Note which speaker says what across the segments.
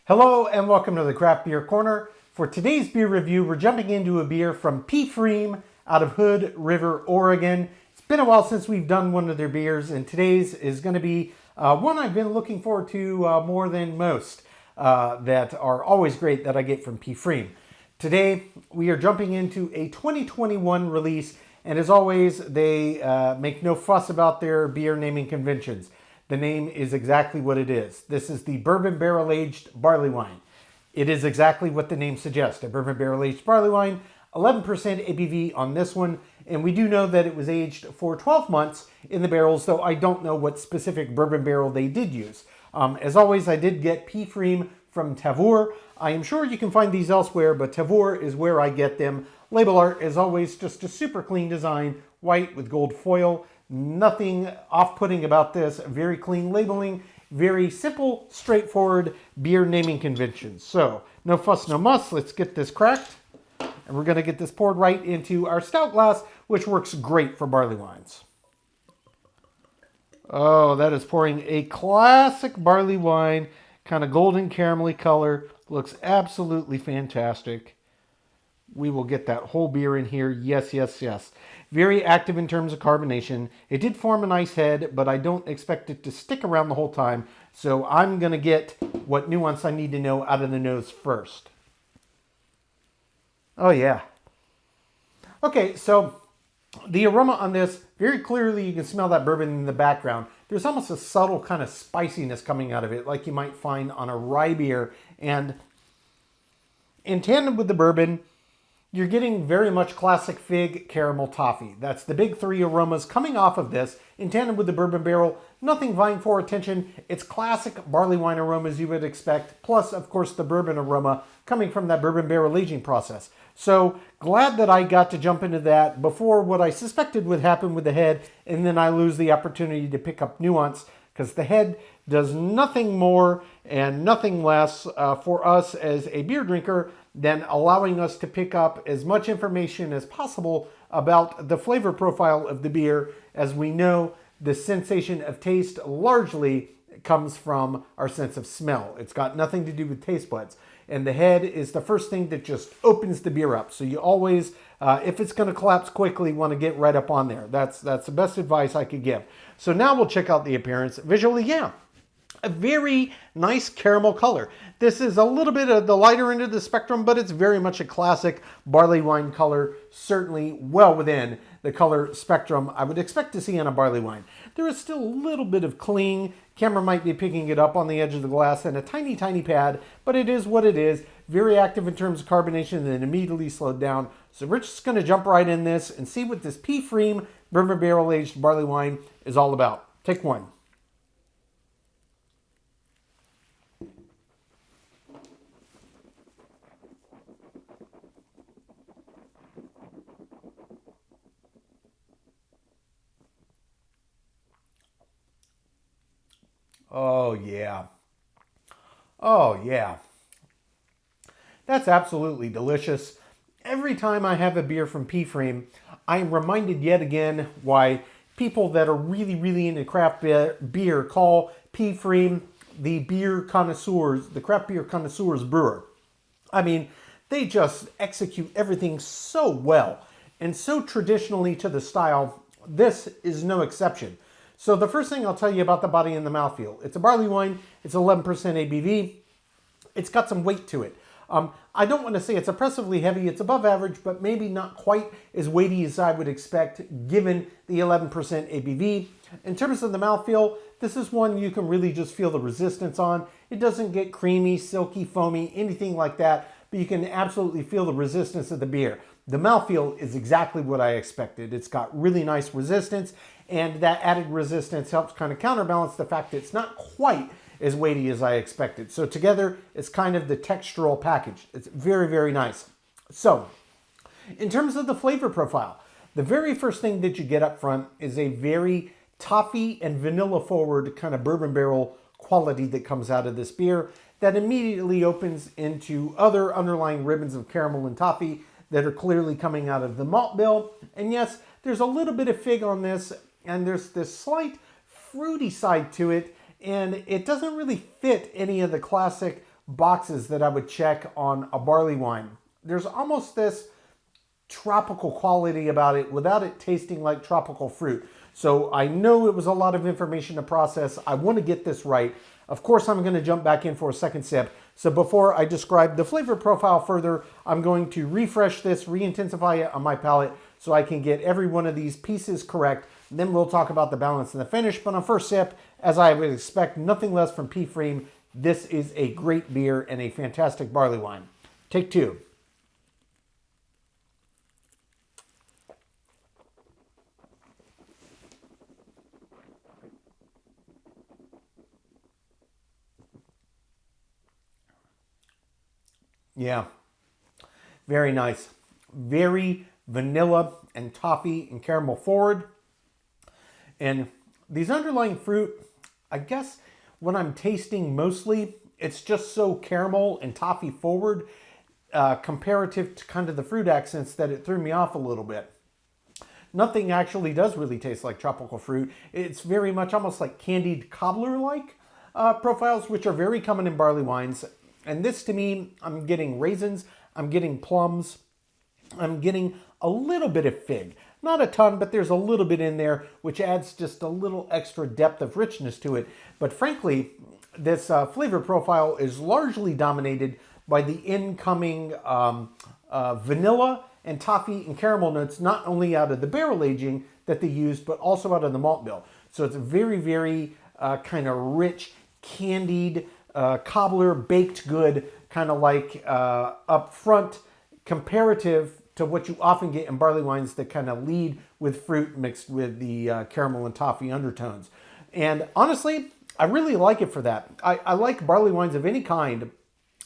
Speaker 1: Hello and welcome to the Craft Beer Corner. For today's beer review, we're jumping into a beer from P Friem out of Hood River, Oregon. It's been a while since we've done one of their beers, and today's is going to be one I've been looking forward to more than most that are always great that I get from P Friem. Today, we are jumping into a 2021 release, and as always, they make no fuss about their beer naming conventions. The name is exactly what it is. This is the Bourbon Barrel-Aged Barleywine. It is exactly what the name suggests, a Bourbon Barrel-Aged Barleywine, 11% ABV on this one, and we do know that it was aged for 12 months in the barrels, though I don't know what specific bourbon barrel they did use. As always, I did get P Friem from Tavour. I am sure you can find these elsewhere, but Tavour is where I get them. Label art, as always, just a super clean design, white with gold foil. Nothing off-putting about this. Very clean labeling. Very simple, straightforward beer naming conventions. So, no fuss, no muss. Let's get this cracked. And we're going to get this poured right into our stout glass, which works great for barley wines. Oh, that is pouring a classic barley wine. Kind of golden caramelly color. Looks absolutely fantastic. We will get that whole beer in here. Yes, yes, yes. Very active in terms of carbonation. It did form a nice head, but I don't expect it to stick around the whole time. So I'm going to get what nuance I need to know out of the nose first. Oh, yeah. Okay, so the aroma on this, very clearly you can smell that bourbon in the background. There's almost a subtle kind of spiciness coming out of it, like you might find on a rye beer. And in tandem with the bourbon, you're getting very much classic fig, caramel, toffee. That's the big three aromas coming off of this in tandem with the bourbon barrel. Nothing vying for attention. It's classic barley wine aromas you would expect, plus, of course, the bourbon aroma coming from that bourbon barrel aging process. So glad that I got to jump into that before what I suspected would happen with the head, and then I lose the opportunity to pick up nuance, because the head does nothing more and nothing less for us as a beer drinker than allowing us to pick up as much information as possible about the flavor profile of the beer. As we know, the sensation of taste largely comes from our sense of smell. It's got nothing to do with taste buds. And the head is the first thing that just opens the beer up. So you always, if it's going to collapse quickly, want to get right up on there. That's the best advice I could give. So now we'll check out the appearance. Visually, yeah, a very nice caramel color. This is a little bit of the lighter end of the spectrum, but it's very much a classic barley wine color, certainly well within the color spectrum I would expect to see on a barley wine. There is still a little bit of cling. Camera might be picking it up on the edge of the glass and a tiny, tiny pad, but it is what it is. Very active in terms of carbonation and then immediately slowed down. So we're just going to jump right in this and see what this P Friem Bourbon Barrel-Aged Barley Wine is all about. Take one. Oh, yeah. Oh, yeah. That's absolutely delicious. Every time I have a beer from P Friem, I am reminded yet again why people that are really, really into craft beer call P Friem the beer connoisseurs, the craft beer connoisseurs brewer. I mean, they just execute everything so well and so traditionally to the style. This is no exception. So the first thing I'll tell you about the body and the mouthfeel. It's a barley wine. It's 11% ABV. It's got some weight to it. I don't want to say it's oppressively heavy. It's above average, but maybe not quite as weighty as I would expect given the 11% ABV. In terms of the mouthfeel, this is one you can really just feel the resistance on. It doesn't get creamy, silky, foamy, anything like that, but you can absolutely feel the resistance of the beer. The mouthfeel is exactly what I expected. It's got really nice resistance, and that added resistance helps kind of counterbalance the fact that it's not quite as weighty as I expected. So together, it's kind of the textural package. It's very, very nice. So, in terms of the flavor profile, the very first thing that you get up front is a very toffee and vanilla forward kind of bourbon barrel quality that comes out of this beer that immediately opens into other underlying ribbons of caramel and toffee that are clearly coming out of the malt bill. And yes, there's a little bit of fig on this, and there's this slight fruity side to it, and it doesn't really fit any of the classic boxes that I would check on a barley wine. There's almost this tropical quality about it without it tasting like tropical fruit. So I know it was a lot of information to process. I want to get this right. Of course, I'm going to jump back in for a second sip. So before I describe the flavor profile further, I'm going to refresh this, re-intensify it on my palate so I can get every one of these pieces correct. Then we'll talk about the balance and the finish. But on first sip, as I would expect, nothing less from P Friem. This is a great beer and a fantastic barley wine. Take two. Yeah, very nice. Very vanilla and toffee and caramel forward. And these underlying fruit, I guess when I'm tasting mostly, it's just so caramel and toffee forward comparative to kind of the fruit accents that it threw me off a little bit. Nothing actually does really taste like tropical fruit. It's very much almost like candied cobbler-like profiles, which are very common in barley wines. And this, to me, I'm getting raisins, I'm getting plums, I'm getting a little bit of fig. Not a ton, but there's a little bit in there, which adds just a little extra depth of richness to it. But frankly, this flavor profile is largely dominated by the incoming vanilla and toffee and caramel notes, not only out of the barrel aging that they used, but also out of the malt bill. So it's very, very kind of rich, candied, cobbler, baked good, kind of like up front, comparative to what you often get in barley wines that kind of lead with fruit mixed with the caramel and toffee undertones. And honestly, I really like it for that. I like barley wines of any kind,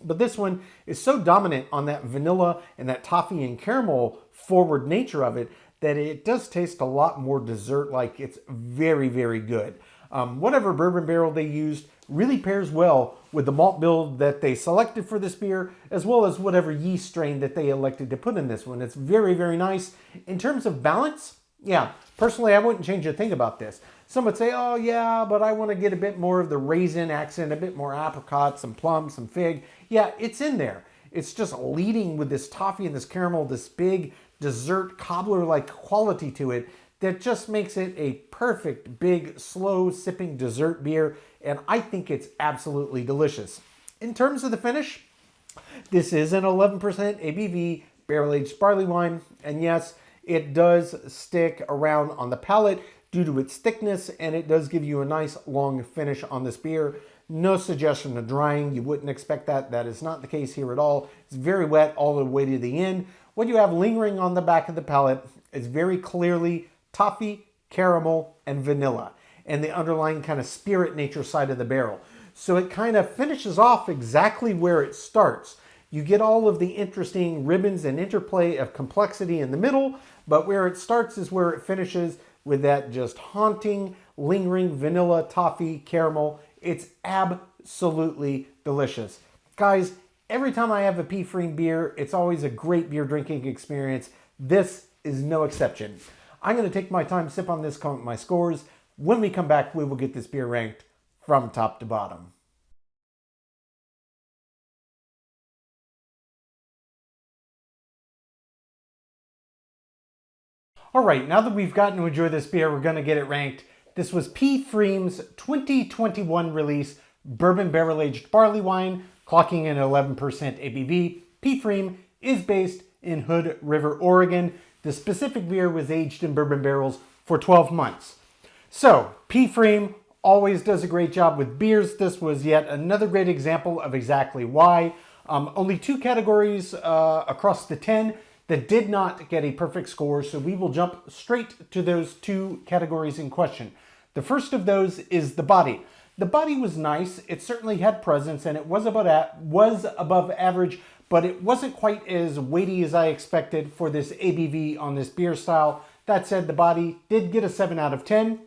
Speaker 1: but this one is so dominant on that vanilla and that toffee and caramel forward nature of it that it does taste a lot more dessert-like. It's very, very good. Whatever bourbon barrel they used really pairs well with the malt bill that they selected for this beer, as well as whatever yeast strain that they elected to put in this one. It's very, very nice. In terms of balance, yeah, personally, I wouldn't change a thing about this. Some would say, oh yeah, but I want to get a bit more of the raisin accent, a bit more apricot, some plum, some fig. Yeah, it's in there. It's just leading with this toffee and this caramel, this big dessert cobbler-like quality to it that just makes it a perfect, big, slow sipping dessert beer, and I think it's absolutely delicious. In terms of the finish, this is an 11% ABV barrel-aged barley wine, and yes, it does stick around on the palate due to its thickness, and it does give you a nice long finish on this beer. No suggestion of drying. You wouldn't expect that. That is not the case here at all. It's very wet all the way to the end. What you have lingering on the back of the palate is very clearly toffee, caramel, and vanilla, and the underlying kind of spirit nature side of the barrel. So it kind of finishes off exactly where it starts. You get all of the interesting ribbons and interplay of complexity in the middle, but where it starts is where it finishes with that just haunting, lingering vanilla, toffee, caramel. It's absolutely delicious. Guys, every time I have a P Friem beer, it's always a great beer drinking experience. This is no exception. I'm going to take my time, sip on this, count my scores. When we come back, we will get this beer ranked from top to bottom. All right, now that we've gotten to enjoy this beer, we're going to get it ranked. This was P Friem's 2021 release, Bourbon Barrel-Aged Barleywine, clocking in 11% ABV. P Friem is based in Hood River, Oregon. The specific beer was aged in bourbon barrels for 12 months. So, P Friem always does a great job with beers. This was yet another great example of exactly why. Only 2 categories across the 10 that did not get a perfect score, so we will jump straight to those 2 categories in question. The first of those is the body. The body was nice. It certainly had presence, and it was above average, but it wasn't quite as weighty as I expected for this ABV on this beer style. That said, the body did get a 7 out of 10.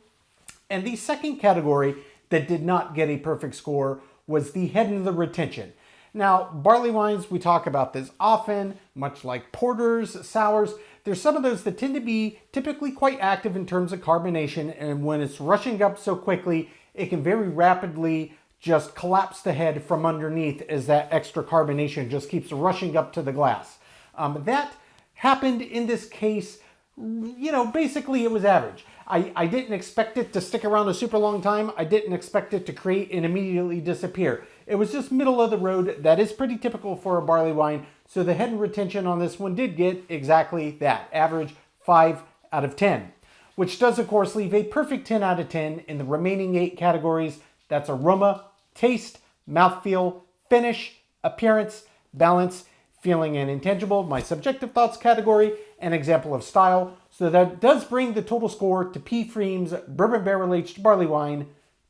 Speaker 1: And the second category that did not get a perfect score was the head and the retention. Now, barley wines, we talk about this often, much like porters, sours. There's some of those that tend to be typically quite active in terms of carbonation, and when it's rushing up so quickly, it can very rapidly just collapse the head from underneath as that extra carbonation just keeps rushing up to the glass. That happened in this case. Basically it was average. I didn't expect it to stick around a super long time. I didn't expect it to create and immediately disappear. It was just middle of the road. That is pretty typical for a barley wine. So the head and retention on this one did get exactly that, average 5 out of 10, which does of course leave a perfect 10 out of 10 in the remaining 8 categories. That's aroma, taste, mouthfeel, finish, appearance, balance, feeling, and intangible, my subjective thoughts category, and example of style. So that does bring the total score to P Friem's Bourbon Barrel-Aged Barleywine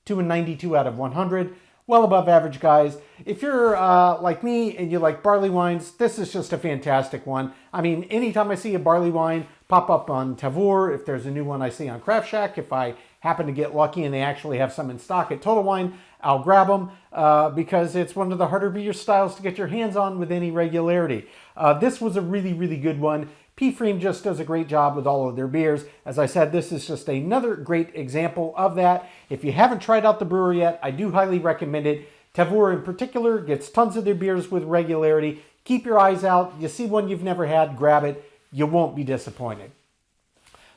Speaker 1: to a 92 out of 100. Well above average, guys. If you're like me and you like barley wines, this is just a fantastic one. I mean, anytime I see a barley wine pop up on Tavour, if there's a new one I see on Craft Shack, if I happen to get lucky and they actually have some in stock at Total Wine, I'll grab them because it's one of the harder beer styles to get your hands on with any regularity. This was a really, really good one. P Friem just does a great job with all of their beers. As I said, this is just another great example of that. If you haven't tried out the brewer yet, I do highly recommend it. Tavour in particular gets tons of their beers with regularity. Keep your eyes out. You see one you've never had, grab it. You won't be disappointed.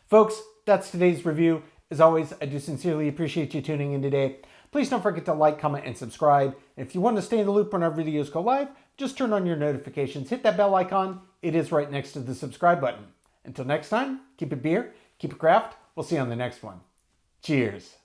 Speaker 1: Folks, that's today's review. As always, I do sincerely appreciate you tuning in today. Please don't forget to like, comment, and subscribe. If you want to stay in the loop when our videos go live, just turn on your notifications. Hit that bell icon. It is right next to the subscribe button. Until next time, keep it beer, keep it craft. We'll see you on the next one. Cheers.